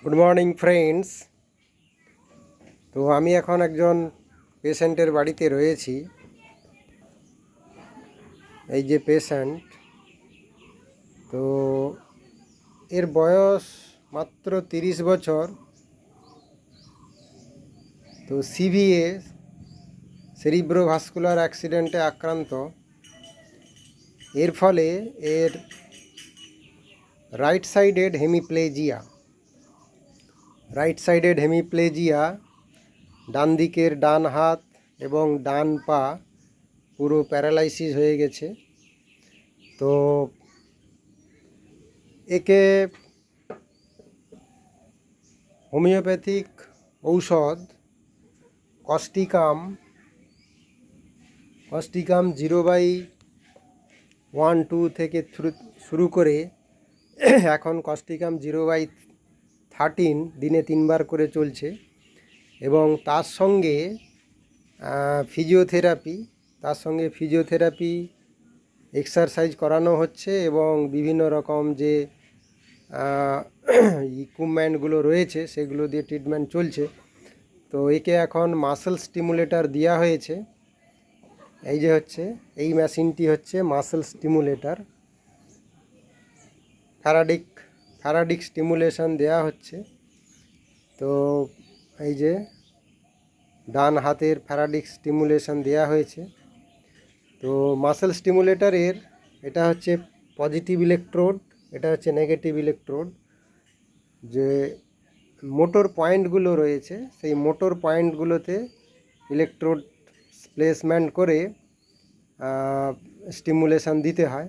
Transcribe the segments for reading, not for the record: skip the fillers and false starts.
Good morning friends. তো আমি এখন একজন পেশেন্টের বাড়িতে রয়েছি। এই যে পেশেন্ট, তো এর বয়স মাত্র 30 বছর। তো সিভিএ সেরিব্রোভাস্কুলার অ্যাক্সিডেন্টে আক্রান্ত। এর ফলে এর রাইট সাইডেড হেমিপ্লেজিয়া, ডান দিকের ডান হাত এবং ডান পা পুরো প্যারালাইসিস হয়ে গেছে। তো একে হোমিওপ্যাথিক ঔষধ কস্টিকাম 0/1-2 থেকে শুরু করে এখন কস্টিকাম 0/13 দিনে 3 বার করে চলছে। এবং তার সঙ্গে ফিজিওথেরাপি এক্সারসাইজ করানো হচ্ছে এবং বিভিন্ন রকম যে ইকুইপমেন্টগুলো রয়েছে সেগুলো দিয়ে ট্রিটমেন্ট চলছে। তো একে এখন মাসেল স্টিমুলেটর দেওয়া হয়েছে। এই মেশিনটি হচ্ছে মাসেল স্টিমুলেটর, ফ্যারাডিক স্টিমুলেশন দেওয়া হচ্ছে। তো এই যে ডান হাতের ফ্যারাডিক স্টিমুলেশন দেওয়া হয়েছে। তো মাসেল স্টিমুলেটরের এটা হচ্ছে পজিটিভ ইলেকট্রোড, এটা হচ্ছে নেগেটিভ ইলেকট্রোড। যে মোটর পয়েন্টগুলো রয়েছে সেই মোটর পয়েন্টগুলোতে ইলেকট্রোড প্লেসমেন্ট করে স্টিমুলেশন দিতে হয়।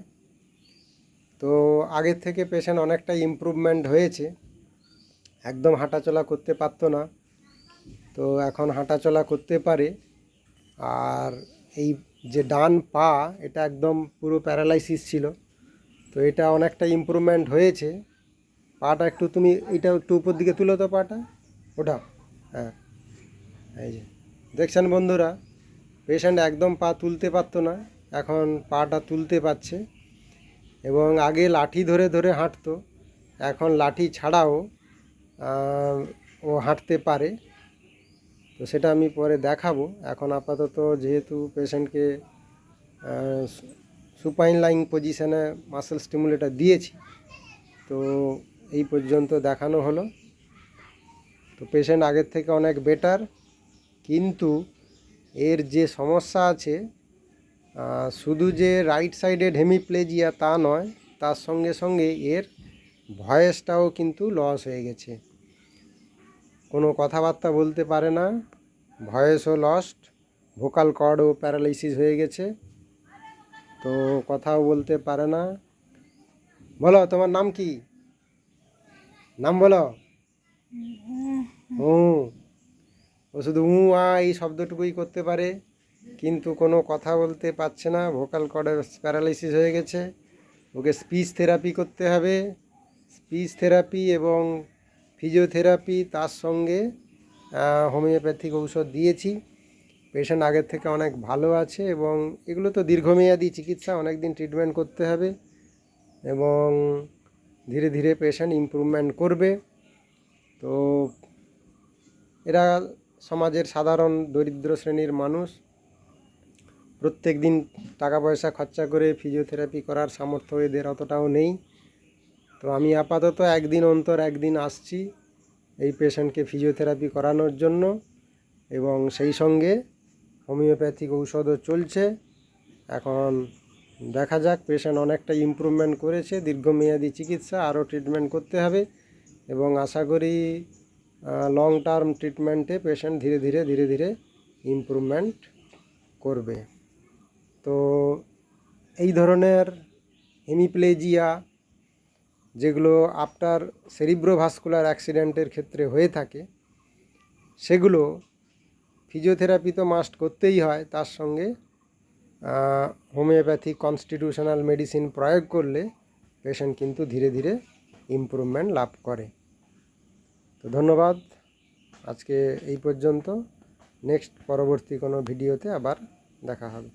তো আগের থেকে পেশেন্ট অনেকটা ইমপ্রুভমেন্ট হয়েছে। একদম হাঁটাচলা করতে পারতো না, তো এখন হাঁটাচলা করতে পারে। আর এই যে ডান পা, এটা একদম পুরো প্যারালাইসিস ছিল, তো এটা অনেকটা ইমপ্রুভমেন্ট হয়েছে। পাটা এটা একটু উপর দিকে তুলো তো, পাটা ওটা। হ্যাঁ, এই যে দেখছেন বন্ধুরা, পেশেন্ট একদম পা তুলতে পারতো না, এখন পাটা তুলতে পারছে। এবং আগে লাঠি ধরে ধরে হাঁটতো, এখন লাঠি ছাড়াও ও হাঁটতে পারে। তো সেটা আমি পরে দেখাবো। এখন আপাতত যেহেতু পেশেন্টকে সুপাইন লাইং পজিশানে মাসেল স্টিমুলেটর দিয়েছি, তো এই পর্যন্ত দেখানো হলো। তো পেশেন্ট আগের থেকে অনেক বেটার, কিন্তু এর যে সমস্যা আছে, শুধু যে রাইট সাইডেড হেমিপ্লেজিয়া তা নয়, তার সঙ্গে সঙ্গে এর ভয়েসটাও কিন্তু লস হয়ে গেছে। কোনো কথাবার্তা বলতে পারে না, ভয়েসও লস্ট, ভোকাল কর্ডও প্যারালাইসিস হয়ে গেছে, তো কথাও বলতে পারে না। বলো, তোমার নাম কি? নাম বলো। ও শুধু এই শব্দটুকুই করতে পারে, কিন্তু কোনো কথা বলতে পারছে না, ভোকাল কর্ডের প্যারালাইসিস হয়ে গেছে। ওকে স্পিচ থেরাপি করতে হবে, স্পিচ থেরাপি এবং ফিজিওথেরাপি, তার সঙ্গে হোমিওপ্যাথিক ঔষধ দিয়েছি। পেশেন্ট আগের থেকে অনেক ভালো আছে এবং এগুলো তো দীর্ঘমেয়াদী চিকিৎসা, অনেক দিন ট্রিটমেন্ট করতে হবে এবং ধীরে ধীরে পেশেন্ট ইমপ্রুভমেন্ট করবে। তো এরা সমাজের সাধারণ দরিদ্র শ্রেণীর মানুষ, প্রত্যেক দিন টাকা পয়সা খরচা করে ফিজিওথেরাপি করার সামর্থ্য এদের অতটাও নেই। তো আমি আপাতত একদিন অন্তর একদিন আসছি এই পেশেন্টকে ফিজিওথেরাপি করানোর জন্য, এবং সেই সঙ্গে হোমিওপ্যাথিক ঔষধও চলছে। এখন দেখা যাক, পেশেন্ট অনেকটা ইমপ্রুভমেন্ট করেছে, দীর্ঘমেয়াদী চিকিৎসা, আরও ট্রিটমেন্ট করতে হবে এবং আশা করি লং টার্ম ট্রিটমেন্টে পেশেন্ট ধীরে ধীরে ইমপ্রুভমেন্ট করবে। তো এই ধরনের হেমিপ্লেজিয়া যেগুলো আফটার সেরিব্রোভাস্কুলার অ্যাক্সিডেন্টের ক্ষেত্রে হয়ে থাকে, সেগুলো ফিজিওথেরাপি তো মাস্ট করতেই হয়, তার সঙ্গে হোমিওপ্যাথি কনস্টিটিউশনাল মেডিসিন প্রয়োগ করলে পেশেন্ট কিন্তু ধীরে ধীরে ইমপ্রুভমেন্ট লাভ করে। তো ধন্যবাদ, আজকে এই পর্যন্ত। পরবর্তী কোনো ভিডিওতে আবার দেখা হবে।